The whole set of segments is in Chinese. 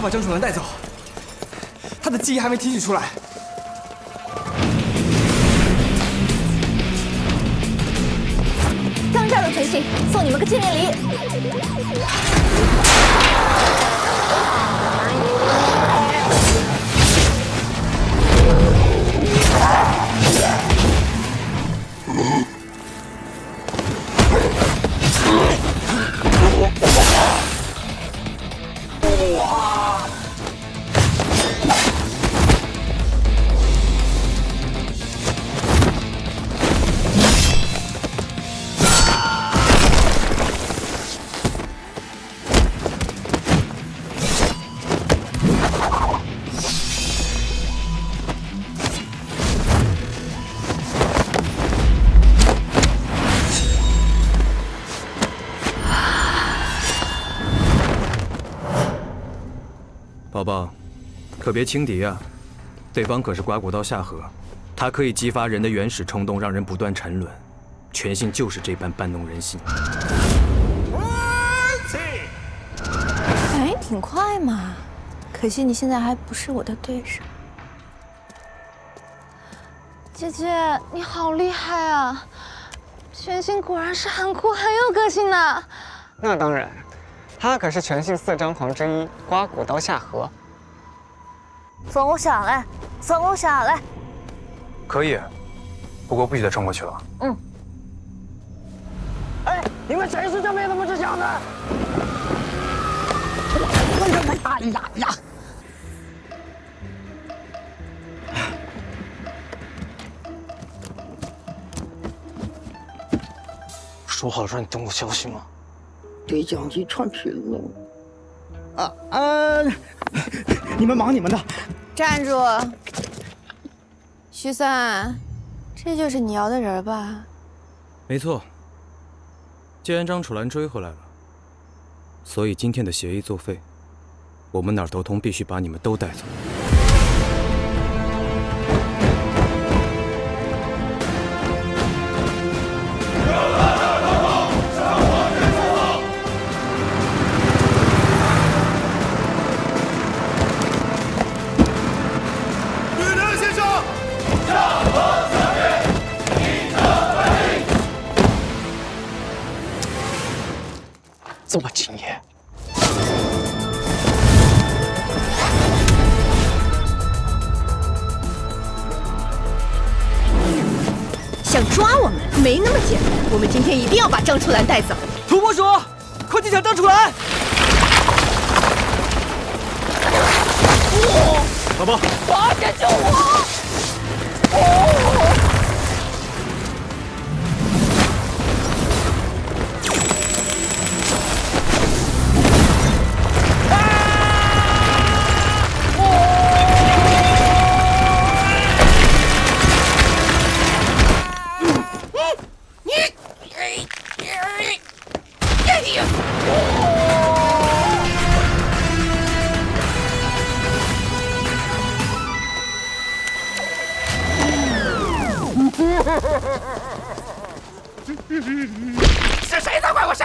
把张楚岚带走，他的记忆还没提取出来。刚加入全信，送你们个纪念礼。宝宝，可别轻敌啊！对方可是刮骨刀下河，他可以激发人的原始冲动，让人不断沉沦。全信就是这般搬弄人心。反应挺快嘛，可惜你现在还不是我的对手。姐姐，你好厉害啊！全信果然是很酷、很有个性的。那当然。 他可是全信4张皇之一，刮骨刀下河。放我下来，放我下来。可以，不过不许再冲过去了。嗯。哎，你们谁是这辈子不吃香的？哎呀！说好了让你等我消息吗？ 对讲机串屏了。你们忙你们的。站住！徐三，这就是你要的人吧？没错。既然张楚岚追回来了，所以今天的协议作废，我们哪儿都通必须把你们都带走。 这么敬业，想抓我们没那么简单，我们今天一定要把张楚岚带走。土拨鼠，快去抢张楚岚！宝宝，快点救我！是谁在管我事？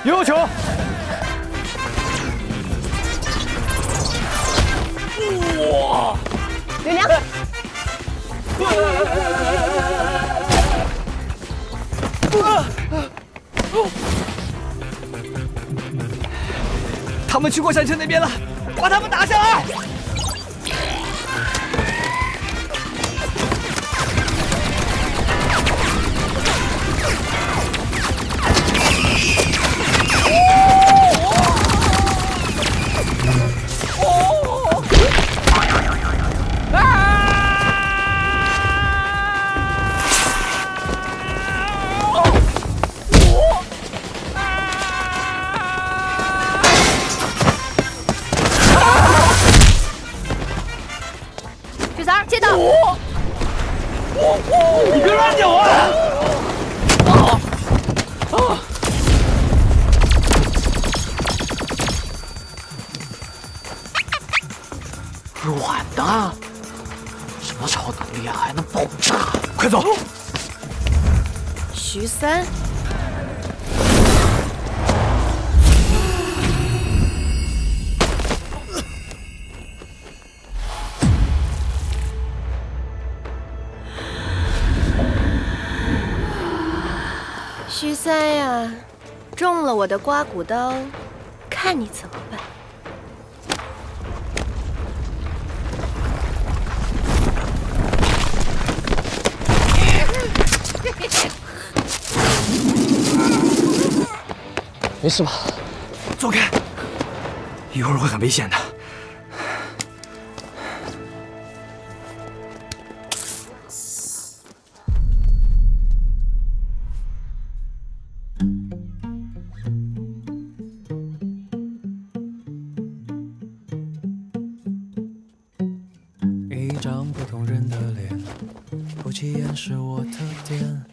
有球！哇！刘良，他们去过山城那边了，把他们打下来！许三儿，接到。你别乱扭啊！软的，什么超能力啊，还能爆炸？快走！徐三，徐三呀，中了我的刮骨刀，看你怎么办！没事吧？走开，一会儿会很危险的。一张普通人的脸，不起眼是我特点。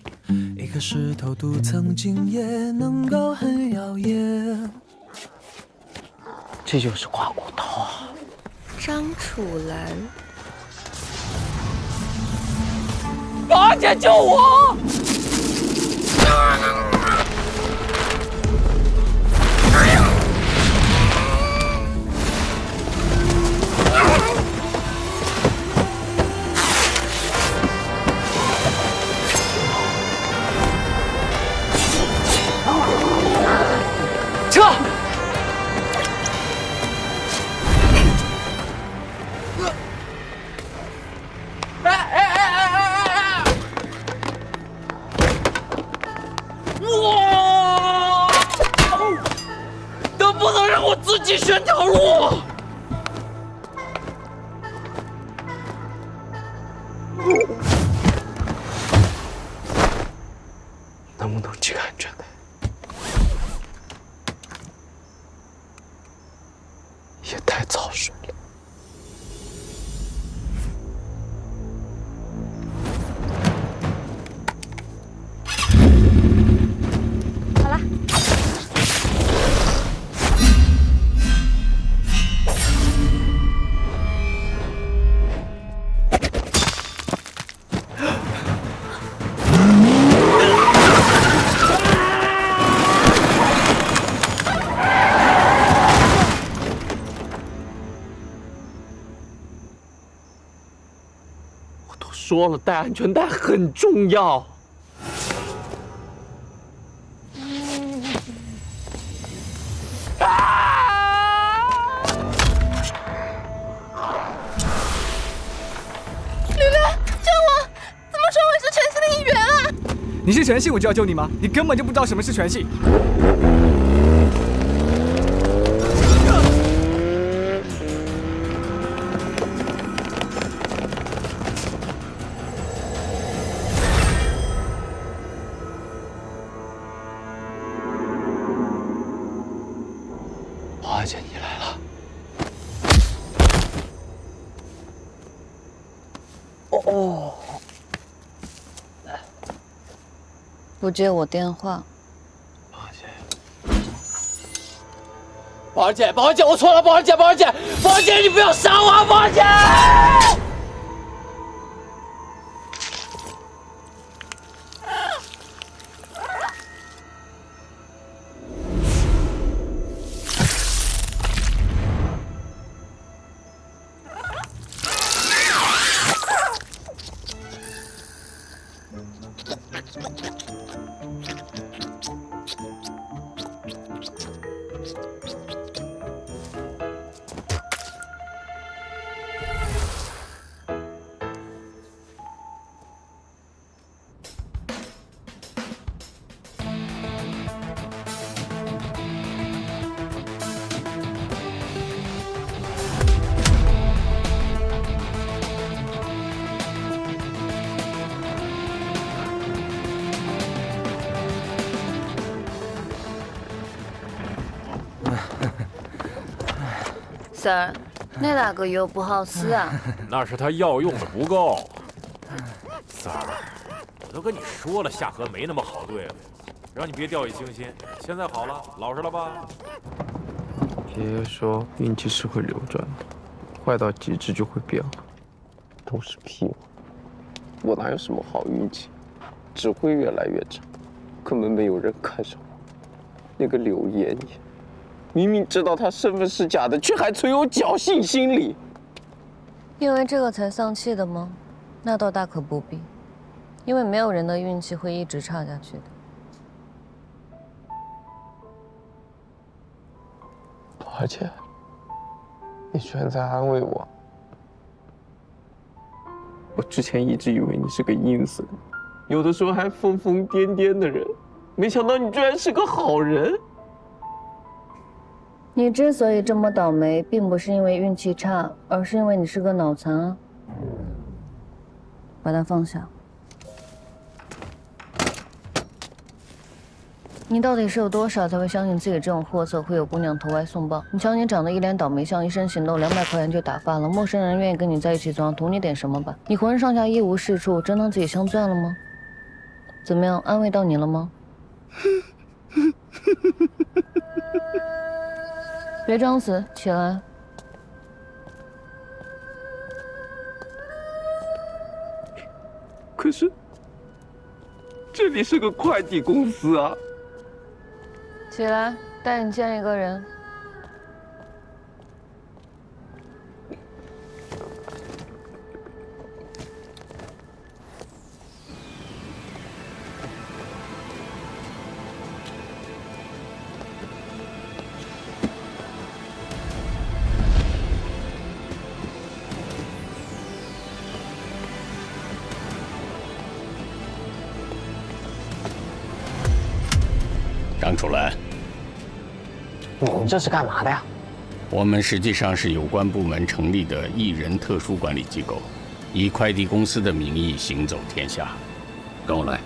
一颗石头镀层金也能够很耀眼。这就是刮骨刀啊！张楚岚，宝儿姐救我！撤！哇！能不能让我自己选条路？能不能系个安全带？也太草率了。好了，说了，戴安全带很重要。吕吕，救我！怎么说我是全系的一员啊？你是全系，我就要救你吗？你根本就不知道什么是全系。宝儿姐，你来了。哦。不接我电话。宝儿姐，宝儿姐，宝儿姐，我错了，宝儿姐，宝儿姐，宝儿姐，你不要杀我，宝儿姐！三儿，那哪个油不好使啊？那是他药用的不够。三儿，我都跟你说了，夏荷没那么好对付，让你别掉以轻心。现在好了，老实了吧？爷爷说运气是会流转的，坏到极致就会变好。都是屁话，我哪有什么好运气，只会越来越差。根本没有人看上我。那个柳岩岩，明明知道他身份是假的，却还存有侥幸心理。因为这个才丧气的吗？那倒大可不必，因为没有人的运气会一直差下去的。而且，你居然在安慰我。我之前一直以为你是个阴森，有的时候还疯疯癫癫的人，没想到你居然是个好人。你之所以这么倒霉，并不是因为运气差，而是因为你是个脑残啊。把它放下。你到底是有多傻才会相信自己这种货色会有姑娘投怀送抱？你瞧你长得一脸倒霉相，一身行动200块钱就打发了，陌生人愿意跟你在一起，总要图你点什么吧？你浑身上下一无是处，真当自己镶钻了吗？怎么样，安慰到你了吗？别装死，起来。可是，这里是个快递公司啊！起来，带你见一个人。张楚岚，你们这是干嘛的呀？我们实际上是有关部门成立的艺人特殊管理机构，以快递公司的名义行走天下。跟我来。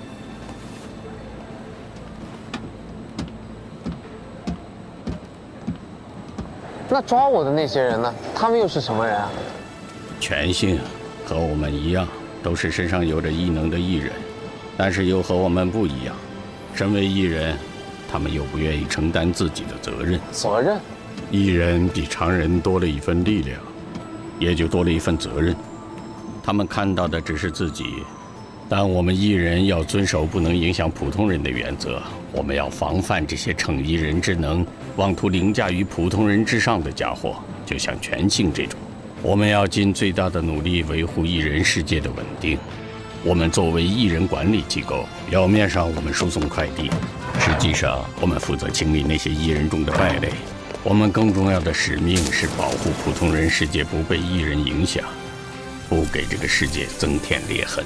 那抓我的那些人呢？他们又是什么人啊？全姓和我们一样，都是身上有着异能的艺人，但是又和我们不一样。身为艺人，他们又不愿意承担自己的责任。责任？艺人比常人多了一份力量，也就多了一份责任。他们看到的只是自己，但我们艺人要遵守不能影响普通人的原则。我们要防范这些逞一人之能、妄图凌驾于普通人之上的家伙，就像全信这种。我们要尽最大的努力维护艺人世界的稳定。我们作为艺人管理机构，表面上我们输送快递，实际上我们负责清理那些艺人中的败类。我们更重要的使命是保护普通人世界不被艺人影响，不给这个世界增添裂痕。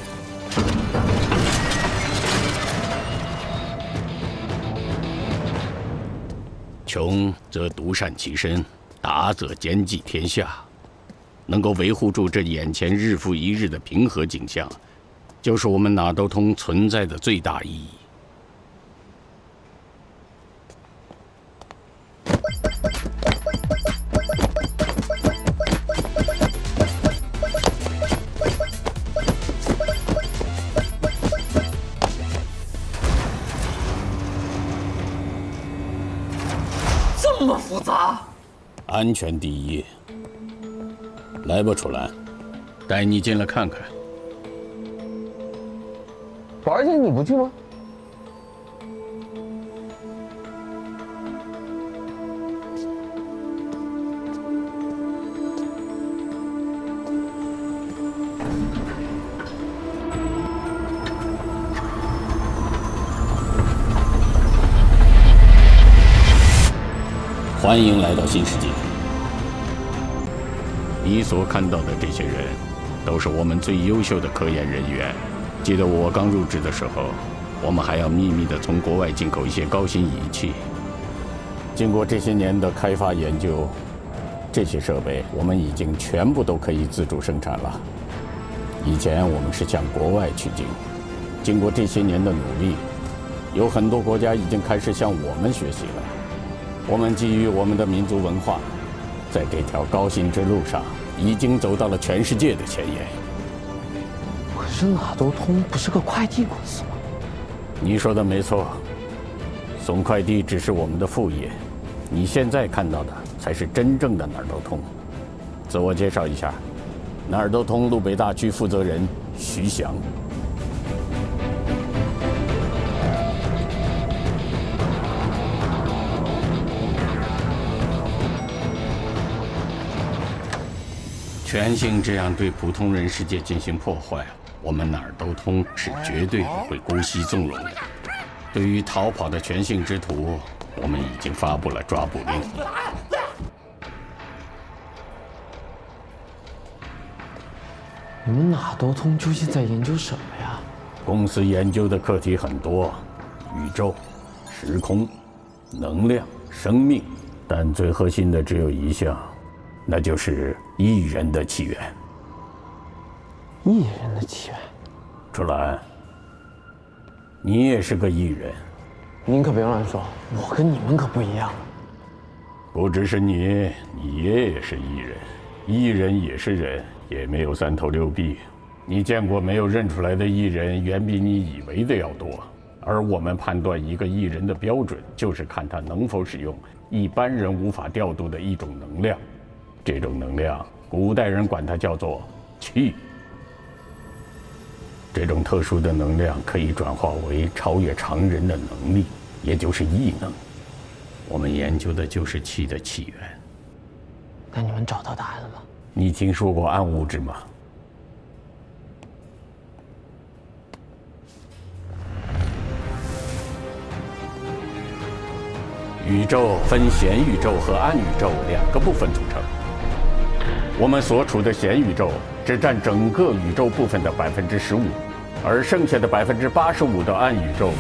穷则独善其身，达则兼济天下。能够维护住这眼前日复一日的平和景象，就是我们哪都通存在的最大意义。这么复杂？安全第一。来吧，楚岚，带你进来看看。宝儿姐，你不去吗？欢迎来到新世界。你所看到的这些人，都是我们最优秀的科研人员。记得我刚入职的时候，我们还要秘密地从国外进口一些高新仪器。经过这些年的开发研究，这些设备我们已经全部都可以自主生产了。以前我们是向国外取经，经过这些年的努力，有很多国家已经开始向我们学习了。我们基于我们的民族文化，在这条高薪之路上，已经走到了全世界的前沿。可是哪都通不是个快递公司吗？你说的没错，送快递只是我们的副业，你现在看到的才是真正的哪儿都通。自我介绍一下，哪儿都通路北大区负责人徐翔。全性这样对普通人世界进行破坏，我们哪儿都通是绝对不会姑息纵容的。对于逃跑的全性之徒，我们已经发布了抓捕令。你们哪都通究竟在研究什么呀？公司研究的课题很多，宇宙、时空、能量、生命，但最核心的只有一项，那就是艺人的起源。艺人的起源？楚岚，你也是个艺人。您可别乱说，我跟你们可不一样。不只是你，你爷爷是艺人，艺人也是人，也没有三头六臂。你见过没有认出来的艺人，远比你以为的要多。而我们判断一个艺人的标准，就是看他能否使用一般人无法调度的一种能量。这种能量，古代人管它叫做气。这种特殊的能量可以转化为超越常人的能力，也就是异能。我们研究的就是气的起源。那你们找到答案了吗？你听说过暗物质吗？宇宙分显宇宙和暗宇宙两个部分组成。我们所处的显宇宙只占整个宇宙部分的15%，而剩下的85%的暗宇宙，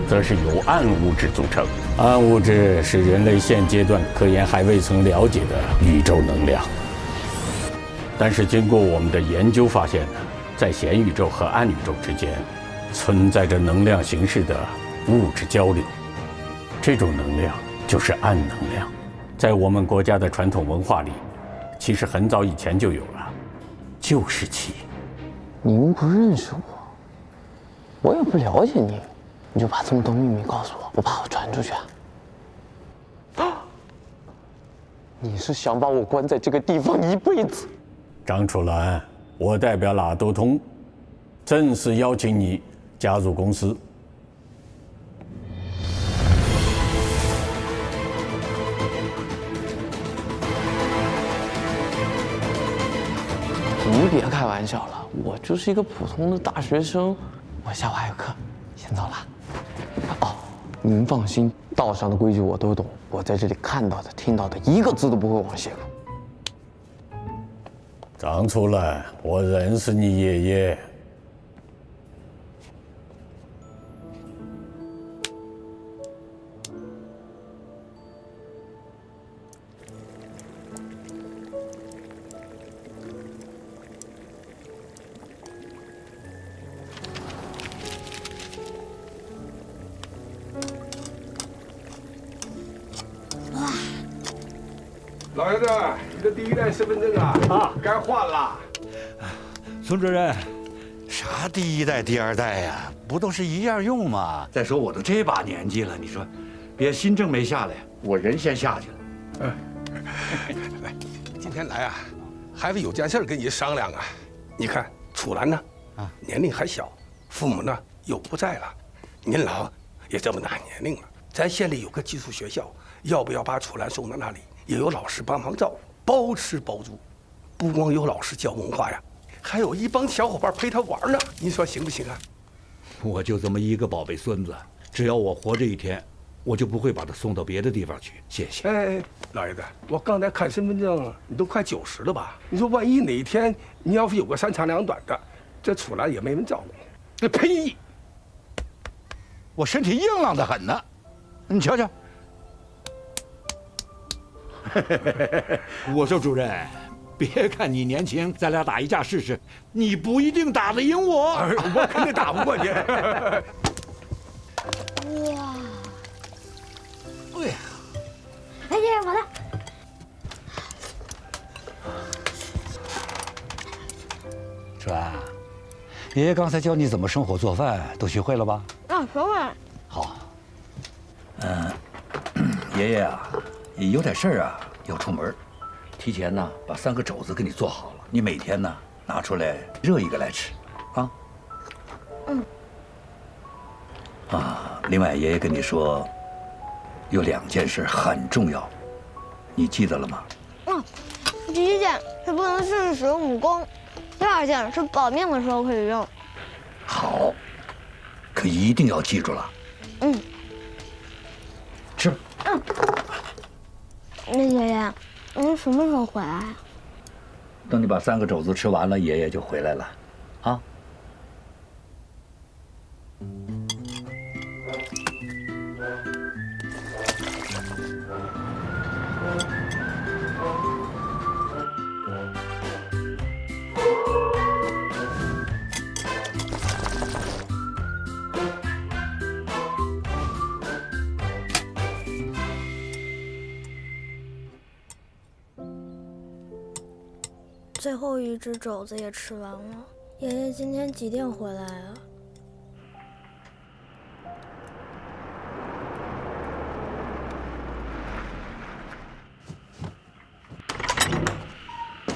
则是由暗物质组成。暗物质是人类现阶段科研还未曾了解的宇宙能量。但是经过我们的研究发现呢，在显宇宙和暗宇宙之间，存在着能量形式的物质交流。这种能量就是暗能量，在我们国家的传统文化里，其实很早以前就有了，就是气。您不认识我，我也不了解你，你就把这么多秘密告诉我，不怕我传出去啊？你是想把我关在这个地方一辈子？张楚岚，我代表哪都通，正式邀请你加入公司。你别开玩笑了，我就是一个普通的大学生，我下午还有课，先走了。哦，您放心，道上的规矩我都懂，我在这里看到的、听到的，一个字都不会往泄露。张楚岚，我认识你爷爷。老爷子，你的第一代身份证啊，该换了。孙主任，啥第一代、第二代呀，不都是一样用吗？再说我都这把年纪了，你说，别新证没下来，我人先下去了。来，今天来啊，还是有件事跟你商量啊。你看楚岚呢，年龄还小，父母呢又不在了，您老也这么大年龄了，咱县里有个寄宿学校，要不要把楚岚送到那里？也有老师帮忙照顾，包吃包住，不光有老师教文化呀，还有一帮小伙伴陪他玩呢。您说行不行啊？我就这么一个宝贝孙子，只要我活着一天，我就不会把他送到别的地方去。谢谢。哎，老爷子，我刚才看身份证，你都快90了吧？你说万一哪一天你要是有个3长2短的，这楚岚也没人照顾。这呸！我身体硬朗得很呢，你瞧瞧。我说主任，别看你年轻，咱俩打一架试试，你不一定打得赢我。我肯定打不过你。哇！哎呀，来，这是我的。川，爷爷刚才教你怎么生火做饭，都学会了吧？学会了。好。爷爷啊，有点事儿啊，要出门，提前呢把3个肘子给你做好了，你每天呢拿出来热一个来吃，啊。另外爷爷跟你说，有2件事很重要，你记得了吗？第1件是不能试使武功，第2件是保命的时候可以用。好，可一定要记住了。吃吧。那爷爷，您什么时候回来啊？等你把3个肘子吃完了，爷爷就回来了，啊。最后1只肘子也吃完了。爷爷今天几点回来啊？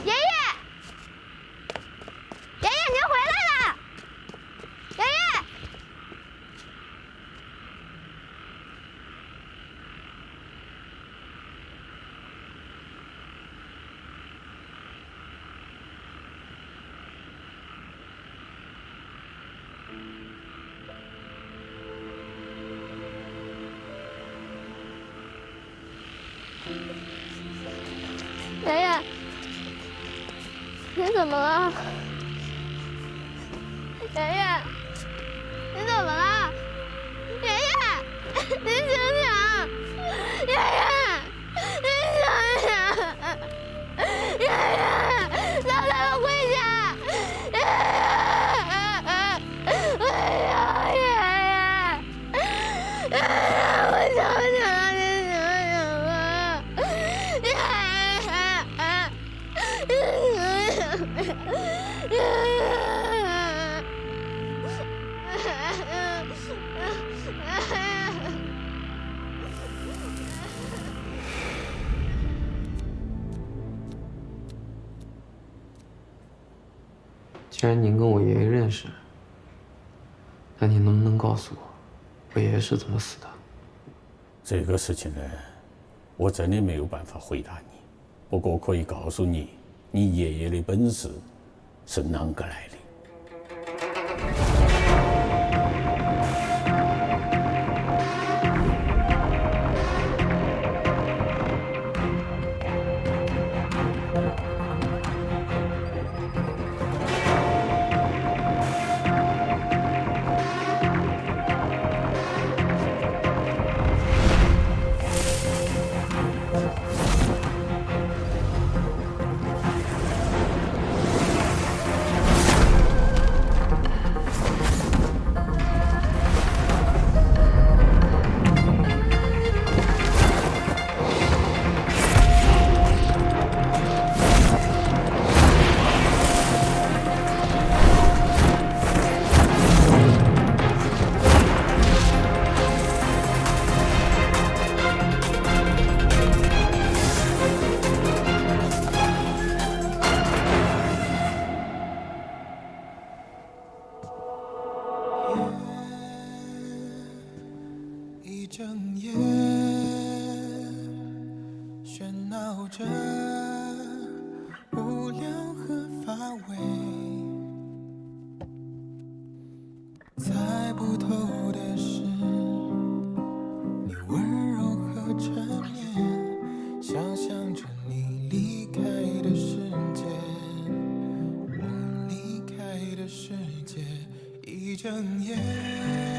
爷爷，爷爷您回来了！爷爷。爷爷，您怎么了？爷爷，您怎么了？爷爷，您醒醒！爷爷，您醒醒！爷爷，老太婆跪下！爷爷，哎呀，爷爷，爷爷，我求你了，您醒醒吧！爷爷。既然您跟我爷爷认识，那您能不能告诉我，我爷爷是怎么死的？这个事情呢，我真的没有办法回答你。不过可以告诉你，你爷爷的本事是啷个来的。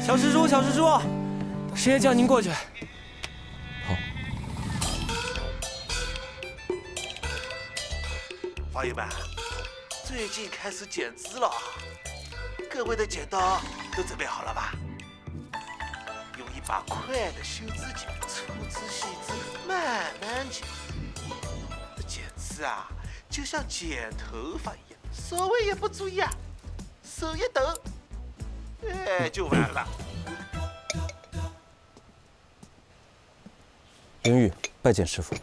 小蜘蛛，小蜘蛛，师爷叫您过去。好。朋友们，最近开始剪枝了，各位的剪刀都准备好了吧？用一把快的修枝剪，粗枝细枝，慢慢剪。这剪枝啊，就像剪头发一样，稍微一不注意啊，手一抖，哎，就完了。林玉拜见师傅。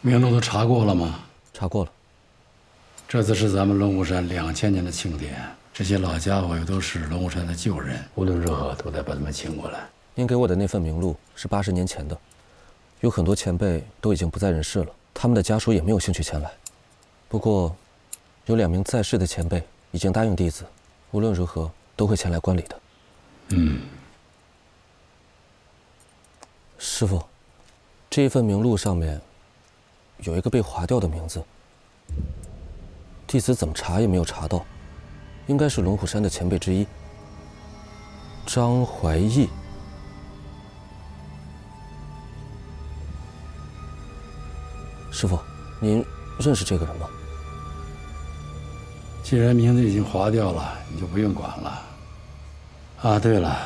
名录都查过了吗？查过了。这次是咱们龙虎山2000年的庆典，这些老家伙又都是龙虎山的旧人，无论如何都得把他们请过来。您给我的那份名录是80年前的，有很多前辈都已经不在人世了，他们的家属也没有兴趣前来。不过，有2名在世的前辈已经答应弟子，无论如何都会前来观礼的。师傅，这一份名录上面有一个被划掉的名字，弟子怎么查也没有查到，应该是龙虎山的前辈之一，张怀义。师傅，您认识这个人吗？既然名字已经划掉了，你就不用管了。啊，对了，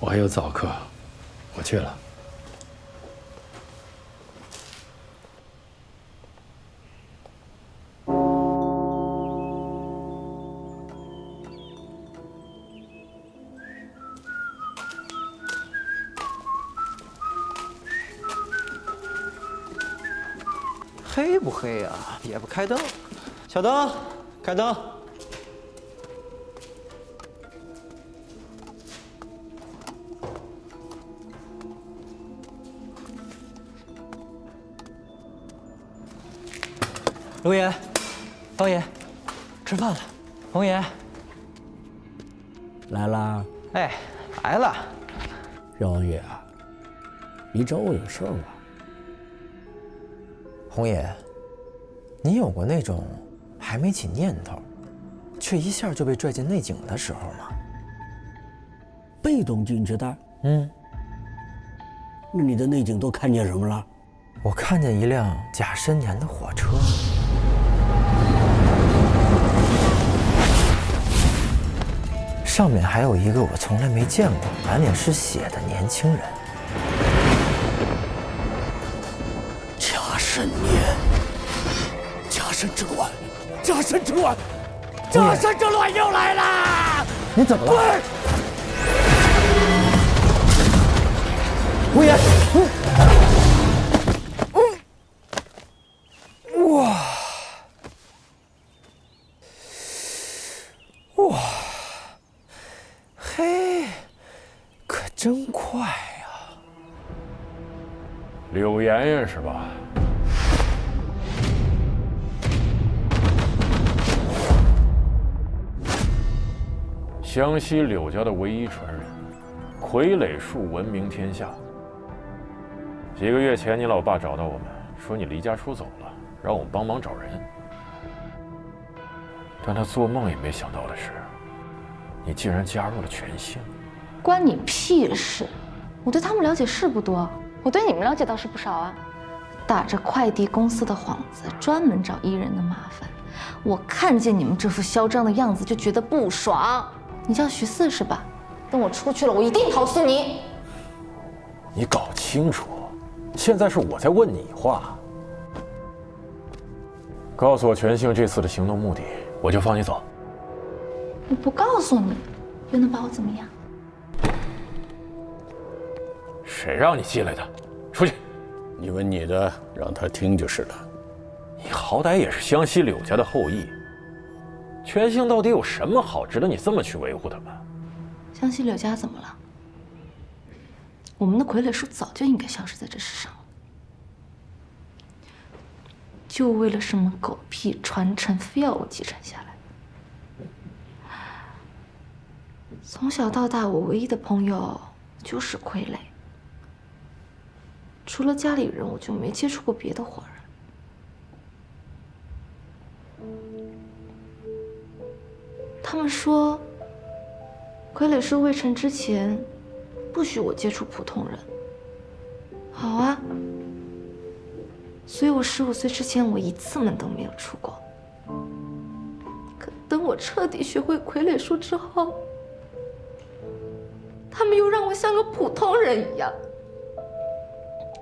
我还有早课，我去了。黑不黑呀？也不开灯。小灯，开灯。龙爷，方爷，吃饭了。红爷，来啦。哎，来了。饶王爷啊，你找我有事儿吗？红爷，你有过那种还没起念头，却一下就被拽进内井的时候吗？被动进去的？那你的内井都看见什么了？我看见一辆甲申年的火车，上面还有一个我从来没见过、满脸是血的年轻人。甲申年，甲申之乱，甲申之乱，甲申之乱又来啦！你怎么了？滚！胡言，哇，嘿，可真快呀！柳妍妍是吧？湘西柳家的唯一传人，傀儡术闻名天下。几个月前，你老爸找到我们，说你离家出走了，让我们帮忙找人。但他做梦也没想到的是，你竟然加入了全兴。关你屁事！我对他们了解是不多，我对你们了解倒是不少啊。打着快递公司的幌子，专门找艺人的麻烦。我看见你们这副嚣张的样子，就觉得不爽。你叫徐四是吧？等我出去了，我一定投诉你。你搞清楚，现在是我在问你话。告诉我全兴这次的行动目的，我就放你走。我不告诉你，又能把我怎么样？谁让你进来的？出去！你问你的，让他听就是了。你好歹也是湘西柳家的后裔，全兴到底有什么好值得你这么去维护他们？湘西柳家怎么了？我们的傀儡术早就应该消失在这世上了，就为了什么狗屁传承，非要我继承下来。从小到大，我唯一的朋友就是傀儡，除了家里人，我就没接触过别的活人。他们说，傀儡术未成之前，不许我接触普通人。好啊，所以我15岁之前，我一次门都没有出过。可等我彻底学会傀儡术之后，他们又让我像个普通人一样，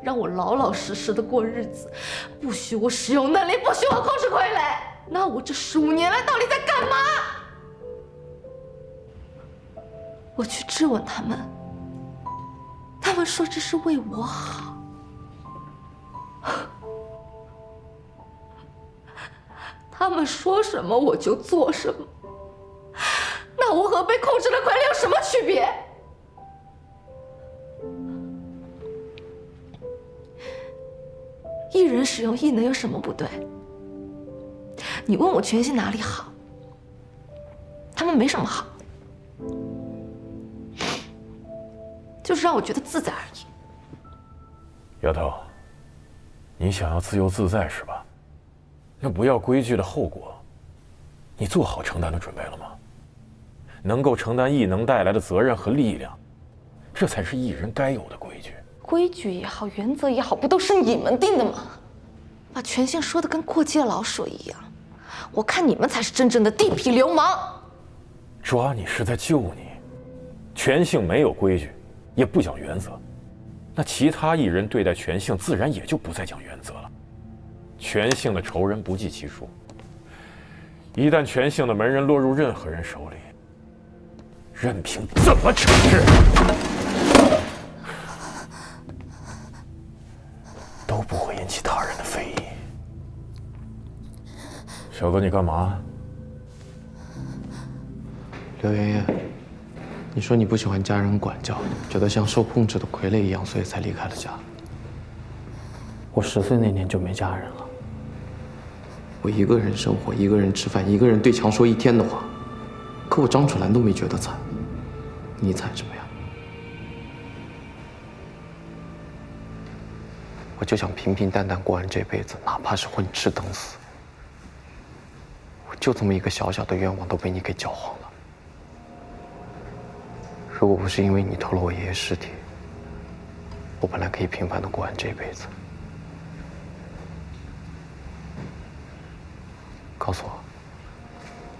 让我老老实实的过日子，不许我使用能力，不许我控制傀儡。那我这15年来到底在干嘛？我去质问他们，他们说这是为我好。他们说什么我就做什么，那我和被控制的傀儡有什么区别？一人使用异能有什么不对？你问我全心哪里好？他们没什么好，就是让我觉得自在而已。丫头，你想要自由自在是吧？那不要规矩的后果，你做好承担的准备了吗？能够承担异能带来的责任和力量，这才是艺人该有的规矩。规矩也好，原则也好，不都是你们定的吗？把权性说的跟过街老鼠一样，我看你们才是真正的地痞流氓。抓你是在救你，权性没有规矩，也不讲原则，那其他艺人对待权性自然也就不再讲原则了。权性的仇人不计其数，一旦权性的门人落入任何人手里，任凭怎么惩治，都不会引起他人的非议。小子，你干嘛？刘爷爷，你说你不喜欢家人管教，觉得像受控制的傀儡一样，所以才离开了家。我10岁那年就没家人了。我一个人生活，一个人吃饭，一个人对墙说1天的话。可我张楚岚都没觉得惨，你惨什么呀？我就想平平淡淡过完这辈子，哪怕是混吃等死。我就这么一个小小的愿望都被你给搅黄了。如果不是因为你偷了我爷爷尸体，我本来可以平凡的过完这辈子。告诉我，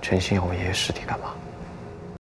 全心要我爷爷尸体干嘛？